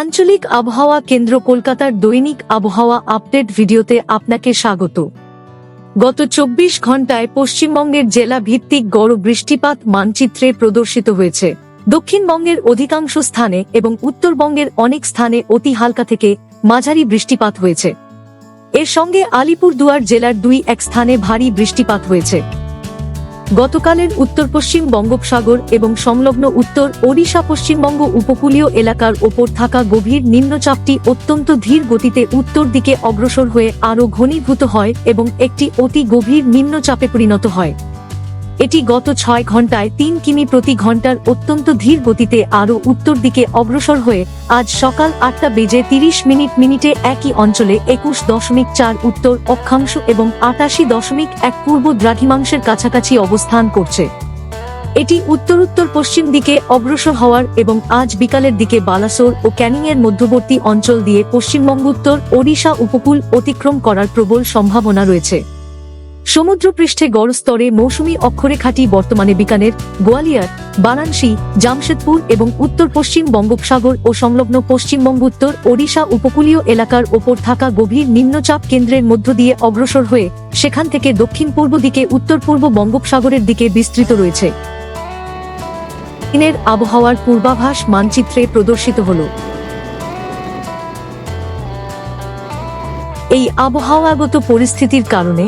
আঞ্চলিক আবহাওয়া কেন্দ্র কলকাতার দৈনিক আবহাওয়া আপডেট ভিডিওতে আপনাকে স্বাগত। গত 24 ঘন্টায় পশ্চিমবঙ্গের জেলা ভিত্তিক গড় বৃষ্টিপাত মানচিত্রে প্রদর্শিত হয়েছে। দক্ষিণবঙ্গের অধিকাংশ স্থানে এবং উত্তরবঙ্গের অনেক স্থানে অতি হালকা থেকে মাঝারি বৃষ্টিপাত হয়েছে। এর সঙ্গে আলিপুরদুয়ার জেলার 2-1 স্থানে ভারী বৃষ্টিপাত হয়েছে। গতকালের উত্তর পশ্চিম বঙ্গোপসাগর এবং সংলগ্ন উত্তর ওড়িশা পশ্চিমবঙ্গ উপকূলীয় এলাকার ওপর থাকা গভীর নিম্নচাপটি অত্যন্ত ধীর গতিতে উত্তর দিকে অগ্রসর হয়ে আরও ঘনীভূত হয় এবং একটি অতি গভীর নিম্নচাপে পরিণত হয়। এটি গত 6 ঘন্টায় 3 কিমি প্রতি ঘন্টার অত্যন্ত ধীর গতিতে আরও উত্তর দিকে অগ্রসর হয়ে আজ সকাল 8:30 একই অঞ্চলে 21.4 উত্তর অক্ষাংশ এবং 88.1 পূর্ব দ্রাঘিমাংশের কাছাকাছি অবস্থান করছে। এটি উত্তর পশ্চিম দিকে অগ্রসর হওয়ার এবং আজ বিকালের দিকে বালাসোর ও ক্যানিংয়ের মধ্যবর্তী অঞ্চল দিয়ে পশ্চিমবঙ্গ উত্তর ওড়িশা উপকূল অতিক্রম করার প্রবল সম্ভাবনা রয়েছে। সমুদ্রপৃষ্ঠে গড় স্তরে মৌসুমী অক্ষরেখাটি বর্তমানে বিকানের, গোয়ালিয়র, বারাণসী, জামশেদপুর এবং উত্তর পশ্চিম বঙ্গোপসাগর ও সংলগ্ন পশ্চিমবঙ্গ উত্তর ওড়িশা উপকূলীয় এলাকার ওপর থাকা গভীর নিম্নচাপ কেন্দ্রের মধ্য দিয়ে অগ্রসর হয়ে সেখান থেকে দক্ষিণ পূর্ব দিকে উত্তর পূর্ব বঙ্গোপসাগরের দিকে বিস্তৃত রয়েছে। দিনের আবহাওয়ার পূর্বাভাস মানচিত্রে প্রদর্শিত হল। এই আবহাওয়াগত পরিস্থিতির কারণে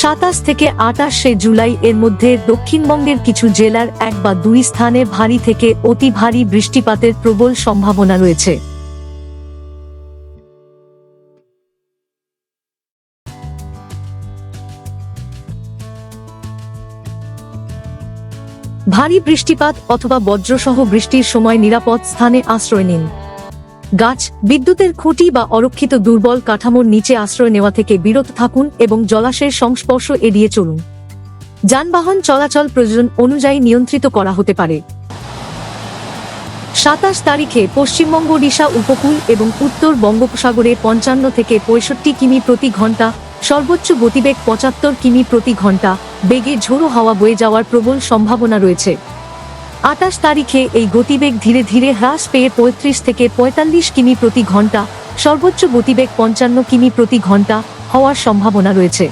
27 থেকে 28 জুলাই এর মধ্যে দক্ষিণবঙ্গের কিছু জেলার 1 বা 2 স্থানে ভারী থেকে অতি ভারী বৃষ্টিপাতের প্রবল সম্ভাবনা রয়েছে। ভারী বৃষ্টিপাত অথবা বজ্রসহ বৃষ্টির সময় নিরাপদ স্থানে আশ্রয় নিন। গাছ, বিদ্যুতের খুঁটি বা অরক্ষিত দুর্বল কাঠামোর নিচে আশ্রয় নেওয়া থেকে বিরত থাকুন এবং জলাশয়ের সংস্পর্শ এড়িয়ে চলুন। যানবাহন চলাচল প্রয়োজন অনুযায়ী নিয়ন্ত্রিত করা হতে পারে। 27 তারিখে পশ্চিমবঙ্গ ওড়িশা উপকূল এবং উত্তর বঙ্গোপসাগরে 55 থেকে 65 কিমি প্রতি ঘন্টা, সর্বোচ্চ গতিবেগ 75 কিমি প্রতি ঘন্টা বেগে ঝোড়ো হাওয়া বয়ে যাওয়ার প্রবল সম্ভাবনা রয়েছে। 28 তারিখে এই গতিবেগ ধীরে ধীরে হ্রাস পেয়ে 35 থেকে 45 কিমি প্রতি ঘন্টা, সর্বোচ্চ গতিবেগ 55 কিমি প্রতি ঘন্টা হওয়ার সম্ভাবনা রয়েছে।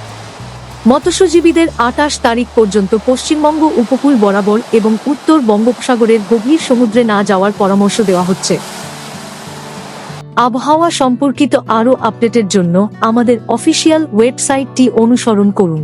মৎস্যজীবীদের 28 তারিখ পর্যন্ত পশ্চিমবঙ্গ উপকূল বরাবর এবং উত্তর বঙ্গোপসাগরের গভীর সমুদ্রে না যাওয়ার পরামর্শ দেওয়া হচ্ছে। আবহাওয়া সম্পর্কিত আরও আপডেটের জন্য আমাদের অফিসিয়াল ওয়েবসাইটটি অনুসরণ করুন।